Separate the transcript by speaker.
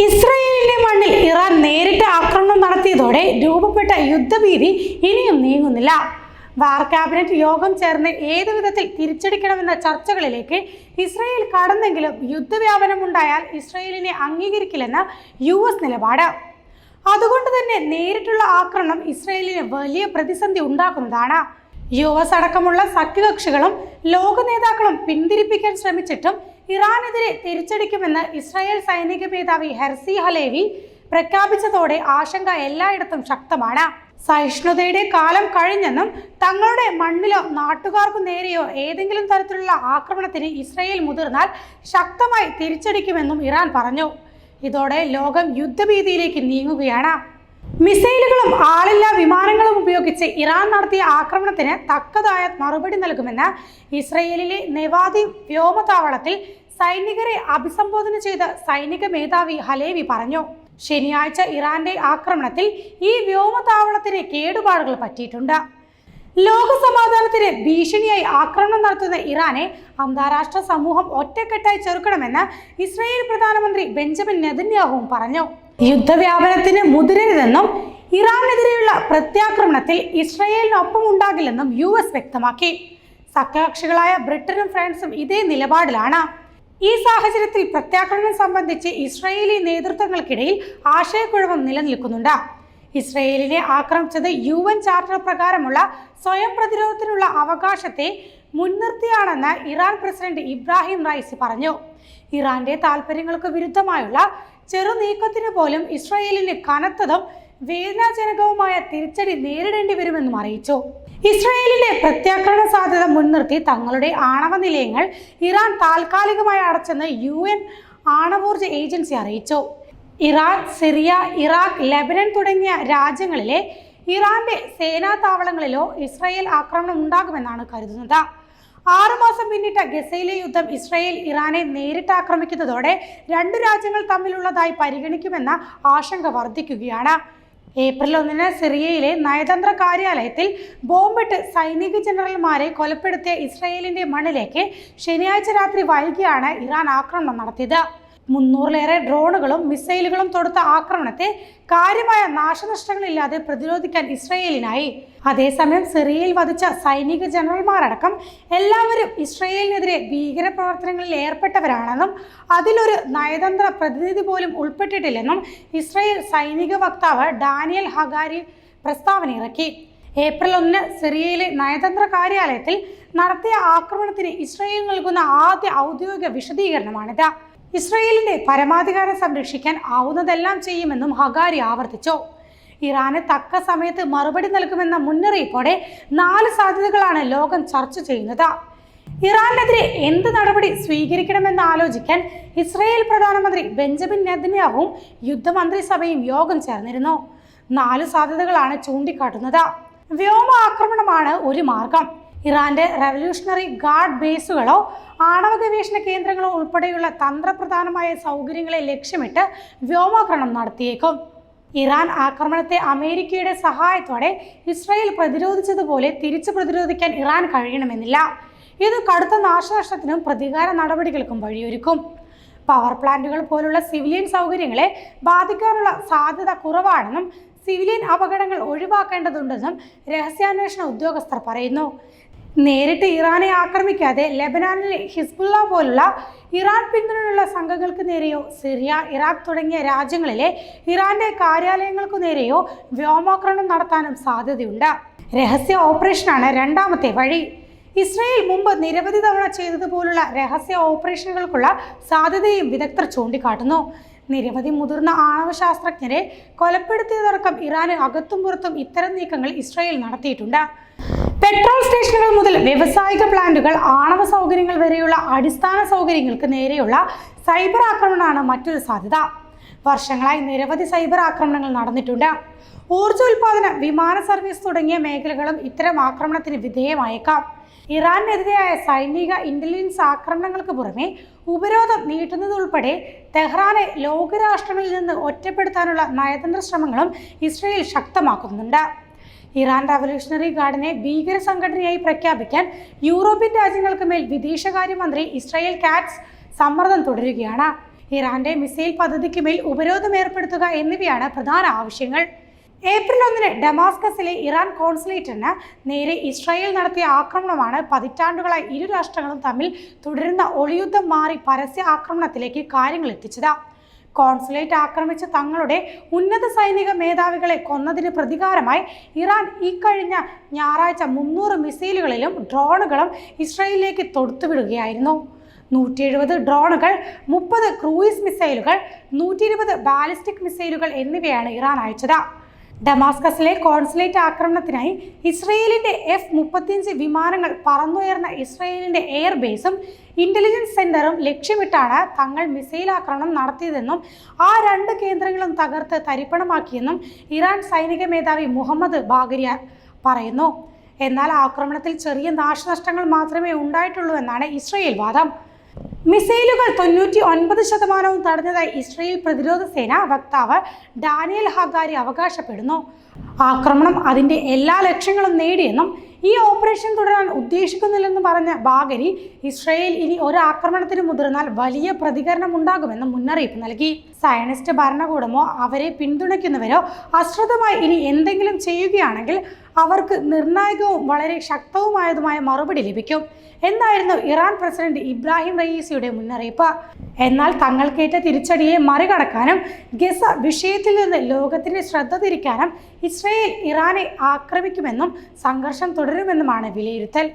Speaker 1: ഇസ്രായേലിന്റെ മണ്ണിൽ ഇറാൻ നേരിട്ട് ആക്രമണം നടത്തിയതോടെ രൂപപ്പെട്ട യുദ്ധഭീതി ഇനിയും നീങ്ങുന്നില്ല. വാർ ക്യാബിനറ്റ് യോഗം ചേർന്ന് ഏതു വിധത്തിൽ തിരിച്ചടിക്കണമെന്ന ചർച്ചകളിലേക്ക് ഇസ്രായേൽ കടന്നെങ്കിലും യുദ്ധവ്യാപനമുണ്ടായാൽ ഇസ്രായേലിനെ അംഗീകരിക്കില്ലെന്ന US നിലപാട്. അതുകൊണ്ട് തന്നെ നേരിട്ടുള്ള ആക്രമണം ഇസ്രായേലിന് വലിയ പ്രതിസന്ധി ഉണ്ടാക്കുന്നതാണ്. US അടക്കമുള്ള സഖ്യകക്ഷികളും ലോക നേതാക്കളും പിന്തിരിപ്പിക്കാൻ ശ്രമിച്ചിട്ടും ഇറാനെതിരെ തിരിച്ചടിക്കുമെന്ന് ഇസ്രായേൽ സൈനിക മേധാവി ഹെർസി ഹലേവി പ്രഖ്യാപിച്ചതോടെ ആശങ്ക എല്ലായിടത്തും ശക്തമാണ്. സഹിഷ്ണുതയുടെ കാലം കഴിഞ്ഞെന്നും തങ്ങളുടെ മണ്ണിലോ നാട്ടുകാർക്കു നേരെയോ ഏതെങ്കിലും തരത്തിലുള്ള ആക്രമണത്തിന് ഇസ്രായേൽ മുതിർന്നാൽ ശക്തമായി തിരിച്ചടിക്കുമെന്നും ഇറാൻ പറഞ്ഞു. ഇതോടെ ലോകം യുദ്ധഭീതിയിലേക്ക് നീങ്ങുകയാണ്. മിസൈലുകളും ആളില്ലാ വിമാനങ്ങളും ഉപയോഗിച്ച് ഇറാൻ നടത്തിയ ആക്രമണത്തിന് തക്കതായ മറുപടി നൽകുമെന്ന് ഇസ്രായേലിലെ നെവാദി വ്യോമതാവളത്തിൽ സൈനികരെ അഭിസംബോധന ചെയ്ത സൈനിക മേധാവി ഹലേവി പറഞ്ഞു. ശനിയാഴ്ച ഇറാന്റെ ആക്രമണത്തിൽ ഈ വ്യോമതാവളത്തിന് കേടുപാടുകൾ പറ്റിയിട്ടുണ്ട്. ലോക സമാധാനത്തിന് ഭീഷണിയായി ആക്രമണം നടത്തുന്ന ഇറാനെ അന്താരാഷ്ട്ര സമൂഹം ഒറ്റക്കെട്ടായി ചെറുക്കണമെന്ന് ഇസ്രായേൽ പ്രധാനമന്ത്രി ബെഞ്ചമിൻ നെതന്യാഹുവും പറഞ്ഞു. യുദ്ധവ്യാപനത്തിന് മുതിരരുതെന്നും ഇറാനെതിരെയുള്ള പ്രത്യാക്രമണത്തിൽ ഇസ്രായേലിനൊപ്പം ഉണ്ടാകില്ലെന്നും US വ്യക്തമാക്കി. സഖ്യകക്ഷികളായ ബ്രിട്ടനും ഫ്രാൻസും ഇതേ നിലപാടിലാണ്. ഈ സാഹചര്യത്തിൽ പ്രത്യാക്രമണം സംബന്ധിച്ച് ഇസ്രായേലി നേതൃത്വങ്ങൾക്കിടയിൽ ആശയക്കുഴപ്പം നിലനിൽക്കുന്നുണ്ട്. ഇസ്രായേലിനെ ആക്രമിച്ചത് UN ചാർട്ടർ പ്രകാരമുള്ള സ്വയം പ്രതിരോധത്തിനുള്ള അവകാശത്തെ മുൻനിർത്തിയാണെന്ന് ഇറാൻ പ്രസിഡന്റ് ഇബ്രാഹിം റൈസി പറഞ്ഞു. ഇറാന്റെ താൽപര്യങ്ങൾക്ക് വിരുദ്ധമായുള്ള ചെറു നീക്കത്തിന് പോലും ഇസ്രായേലിന് കനത്തതും വേദനാജനകവുമായ തിരിച്ചടി നേരിടേണ്ടി വരുമെന്നും അറിയിച്ചു. ഇസ്രായേലിന്റെ പ്രത്യാക്രമണ സാധ്യത മുൻനിർത്തി തങ്ങളുടെ ആണവ നിലയങ്ങൾ ഇറാൻ താൽക്കാലികമായി അടച്ചെന്ന് UN ആണവോർജ ഏജൻസി അറിയിച്ചു. ഇറാൻ, സിറിയ, ഇറാഖ്, ലെബനൻ തുടങ്ങിയ രാജ്യങ്ങളിലെ ഇറാന്റെ സേനാ താവളങ്ങളിലോ ഇസ്രായേൽ ആക്രമണം ഉണ്ടാകുമെന്നാണ് കരുതുന്നത്. 6 മാസം പിന്നിട്ട ഗസയിലെ യുദ്ധം ഇസ്രായേൽ ഇറാനെ നേരിട്ട് ആക്രമിക്കുന്നതോടെ രണ്ടു രാജ്യങ്ങൾ തമ്മിലുള്ളതായി പരിഗണിക്കുമെന്ന ആശങ്ക വർദ്ധിക്കുകയാണ്. ഏപ്രിൽ 1 സിറിയയിലെ നയതന്ത്ര കാര്യാലയത്തിൽ ബോംബിട്ട് സൈനിക ജനറൽമാരെ കൊലപ്പെടുത്തിയ ഇസ്രായേലിന്റെ മണ്ണിലേക്ക് ശനിയാഴ്ച രാത്രി വൈകിയാണ് ഇറാൻ ആക്രമണം നടത്തിയത്. 300-ലേറെ ഡ്രോണുകളും മിസൈലുകളും തൊടുത്ത ആക്രമണത്തെ കാര്യമായ നാശനഷ്ടങ്ങളില്ലാതെ പ്രതിരോധിക്കാൻ ഇസ്രായേലിനായി. അതേസമയം സിറിയയിൽ വധിച്ച സൈനിക ജനറൽമാരടക്കം എല്ലാവരും ഇസ്രായേലിനെതിരെ ഭീകരപ്രവർത്തനങ്ങളിൽ ഏർപ്പെട്ടവരാണെന്നും അതിലൊരു നയതന്ത്ര പ്രതിനിധി പോലും ഉൾപ്പെട്ടിട്ടില്ലെന്നും ഇസ്രായേൽ സൈനിക വക്താവ് ഡാനിയൽ ഹഗാരി പ്രസ്താവന ഇറക്കി. ഏപ്രിൽ 1 സിറിയയിലെ നയതന്ത്ര കാര്യാലയത്തിൽ നടത്തിയ ആക്രമണത്തിന് ഇസ്രായേൽ നൽകുന്ന ആദ്യ ഔദ്യോഗിക വിശദീകരണമാണിത്. ഇസ്രായേലിന്റെ പരമാധികാരം സംരക്ഷിക്കാൻ ആവുന്നതെല്ലാം ചെയ്യുമെന്നും ഹഗാരി ആവർത്തിച്ചു. ഇറാന് തക്ക സമയത്ത് മറുപടി നൽകുമെന്ന മുന്നറിയിപ്പോടെ 4 സാധ്യതകളാണ് ലോകം ചർച്ച ചെയ്യുന്നത്. ഇറാനെതിരെ എന്ത് നടപടി സ്വീകരിക്കണമെന്ന് ആലോചിക്കാൻ ഇസ്രായേൽ പ്രധാനമന്ത്രി ബെഞ്ചമിൻ നെതന്യാഹുവും യുദ്ധമന്ത്രിസഭയും യോഗം ചേർന്നിരുന്നു. 4 സാധ്യതകളാണ് ചൂണ്ടിക്കാട്ടുന്നത്. വ്യോമ ആക്രമണമാണ് ഒരു മാർഗം. ഇറാന്റെ റവല്യൂഷണറി ഗാർഡ് ബേസുകളോ ആണവ ഗവേഷണ കേന്ദ്രങ്ങളോ ഉൾപ്പെടെയുള്ള തന്ത്രപ്രധാനമായ സൗകര്യങ്ങളെ ലക്ഷ്യമിട്ട് വ്യോമാക്രമണം നടത്തിയേക്കും. ഇറാൻ ആക്രമണത്തെ അമേരിക്കയുടെ സഹായത്തോടെ ഇസ്രായേൽ പ്രതിരോധിച്ചതുപോലെ തിരിച്ചു പ്രതിരോധിക്കാൻ ഇറാൻ കഴിയണമെന്നില്ല. ഇത് കടുത്ത നാശനഷ്ടത്തിനും പ്രതികാര നടപടികൾക്കും വഴിയൊരുക്കും. പവർ പ്ലാന്റുകൾ പോലുള്ള സിവിലിയൻ സൗകര്യങ്ങളെ ബാധിക്കാനുള്ള സാധ്യത കുറവാണെന്നും സിവിലിയൻ അപകടങ്ങൾ ഒഴിവാക്കേണ്ടതുണ്ടെന്നും രഹസ്യാന്വേഷണ ഉദ്യോഗസ്ഥർ പറയുന്നു. നേരിട്ട് ഇറാനെ ആക്രമിക്കാതെ ലെബനാനിലെ ഹിസ്ബുള്ള പോലുള്ള ഇറാൻ പിന്തുണയുള്ള സംഘങ്ങൾക്ക് നേരെയോ സിറിയ, ഇറാഖ് തുടങ്ങിയ രാജ്യങ്ങളിലെ ഇറാന്റെ കാര്യാലയങ്ങൾക്കു നേരെയോ വ്യോമാക്രമണം നടത്താനും സാധ്യതയുണ്ട്. രഹസ്യ ഓപ്പറേഷനാണ് രണ്ടാമത്തെ വഴി. ഇസ്രായേൽ മുമ്പ് നിരവധി തവണ ചെയ്തതുപോലുള്ള രഹസ്യ ഓപ്പറേഷനുകൾക്കുള്ള സാധ്യതയും വിദഗ്ധർ ചൂണ്ടിക്കാട്ടുന്നു. നിരവധി മുതിർന്ന ആണവ ശാസ്ത്രജ്ഞരെ കൊലപ്പെടുത്തിയതടക്കം ഇറാന് അകത്തും പുറത്തും ഇത്തരം നീക്കങ്ങൾ ഇസ്രായേൽ നടത്തിയിട്ടുണ്ട്. പെട്രോൾ സ്റ്റേഷനുകൾ മുതൽ വ്യാവസായിക പ്ലാന്റുകൾ, ആണവ സൗകര്യങ്ങൾ വരെയുള്ള അടിസ്ഥാന സൗകര്യങ്ങൾക്ക് നേരെയുള്ള സൈബർ ആക്രമണമാണ് മറ്റൊരു സാധ്യത. വർഷങ്ങളായി നിരവധി സൈബർ ആക്രമണങ്ങൾ നടന്നിട്ടുണ്ട്. ഊർജ്ജോൽപാദനം, വിമാന സർവീസ് തുടങ്ങിയ മേഖലകളും ഇത്തരം ആക്രമണത്തിന് വിധേയമായേക്കാം. ഇറാനെതിരെയായ സൈനിക ഇന്റലിജൻസ് ആക്രമണങ്ങൾക്ക് പുറമെ ഉപരോധം നീട്ടുന്നതുൾപ്പെടെ തെഹ്റാനെ ലോകരാഷ്ട്രങ്ങളിൽ നിന്ന് ഒറ്റപ്പെടുത്താനുള്ള നയതന്ത്ര ശ്രമങ്ങളും ഇസ്രായേൽ ശക്തമാക്കുന്നുണ്ട്. ഇറാൻ റവല്യൂഷണറി ഗാർഡിനെ ഭീകര സംഘടനയായി പ്രഖ്യാപിക്കാൻ യൂറോപ്യൻ രാജ്യങ്ങൾക്ക് മേൽ വിദേശകാര്യമന്ത്രി ഇസ്രായേൽ കാറ്റ്സ് സമ്മർദ്ദം തുടരുകയാണ്. ഇറാന്റെ മിസൈൽ പദ്ധതിക്ക് മേൽ ഉപരോധം ഏർപ്പെടുത്തുക എന്നിവയാണ് പ്രധാന ആവശ്യങ്ങൾ. ഏപ്രിൽ 1 ഡമാസ്കസിലെ ഇറാൻ കോൺസുലേറ്റിന് നേരെ ഇസ്രായേൽ നടത്തിയ ആക്രമണമാണ് പതിറ്റാണ്ടുകളായി ഇരു രാഷ്ട്രങ്ങളും തമ്മിൽ തുടരുന്ന ഒളിയുദ്ധം മാറി പരസ്യ ആക്രമണത്തിലേക്ക് കാര്യങ്ങൾ എത്തിച്ചത്. കോൺസുലേറ്റ് ആക്രമിച്ച തങ്ങളുടെ ഉന്നത സൈനിക മേധാവികളെ കൊന്നതിന് പ്രതികാരമായി ഇറാൻ ഇക്കഴിഞ്ഞ ഞായറാഴ്ച 300 മിസൈലുകളിലും ഡ്രോണുകളും ഇസ്രായേലിലേക്ക് തൊടുത്തുവിടുകയായിരുന്നു. 170 ഡ്രോണുകൾ, 30 ക്രൂയിസ് മിസൈലുകൾ, 120 ബാലിസ്റ്റിക് മിസൈലുകൾ എന്നിവയാണ് ഇറാൻ അയച്ചത്. ഡമാസ്കസിലെ കോൺസുലേറ്റ് ആക്രമണത്തിനായി ഇസ്രയേലിന്റെ F-35 വിമാനങ്ങൾ പറന്നുയർന്ന ഇസ്രയേലിന്റെ എയർബേസും ഇന്റലിജൻസ് സെന്ററും ലക്ഷ്യമിട്ടാണ് തങ്ങൾ മിസൈൽ ആക്രമണം നടത്തിയതെന്നും ആ 2 കേന്ദ്രങ്ങളും തകർത്ത് തരിപ്പണമാക്കിയെന്നും ഇറാൻ സൈനിക മേധാവി മുഹമ്മദ് ബാഗരി പറയുന്നു. എന്നാൽ ആക്രമണത്തിൽ ചെറിയ നാശനഷ്ടങ്ങൾ മാത്രമേ ഉണ്ടായിട്ടുള്ളൂ എന്നാണ് ഇസ്രയേൽ വാദം. മിസൈലുകൾ 99% തടഞ്ഞതായി ഇസ്രയേൽ പ്രതിരോധ സേന വക്താവ് ഡാനിയൽ ഹഗാരി അവകാശപ്പെടുന്നു. ആക്രമണം അതിന്റെ എല്ലാ ലക്ഷ്യങ്ങളും നേടിയെന്നും ഈ ഓപ്പറേഷൻ തുടരാൻ ഉദ്ദേശിക്കുന്നില്ലെന്ന് പറഞ്ഞ ബാഗരി ഇസ്രയേൽ ഇനി ഒരു ആക്രമണത്തിന് മുതിർന്നാൽ വലിയ പ്രതികരണം ഉണ്ടാകുമെന്നും മുന്നറിയിപ്പ് നൽകി. സയനിസ്റ്റ് ഭരണകൂടമോ അവരെ പിന്തുണയ്ക്കുന്നവരോ അശ്രദ്ധമായി ഇനി എന്തെങ്കിലും ചെയ്യുകയാണെങ്കിൽ അവർക്ക് നിർണായകവും വളരെ ശക്തവുമായതുമായ മറുപടി ലഭിക്കും എന്നായിരുന്നു ഇറാൻ പ്രസിഡന്റ് ഇബ്രാഹിം റയീസിയുടെ മുന്നറിയിപ്പ്. എന്നാൽ തങ്ങൾക്കേറ്റ തിരിച്ചടിയെ മറികടക്കാനും ഗസ വിഷയത്തിൽ നിന്ന് ലോകത്തിന്റെ ശ്രദ്ധ തിരിക്കാനും ഇസ്രയേൽ ഇറാനെ ആക്രമിക്കുമെന്നും സംഘർഷം തുടരുമെന്നുമാണ് വിലയിരുത്തൽ.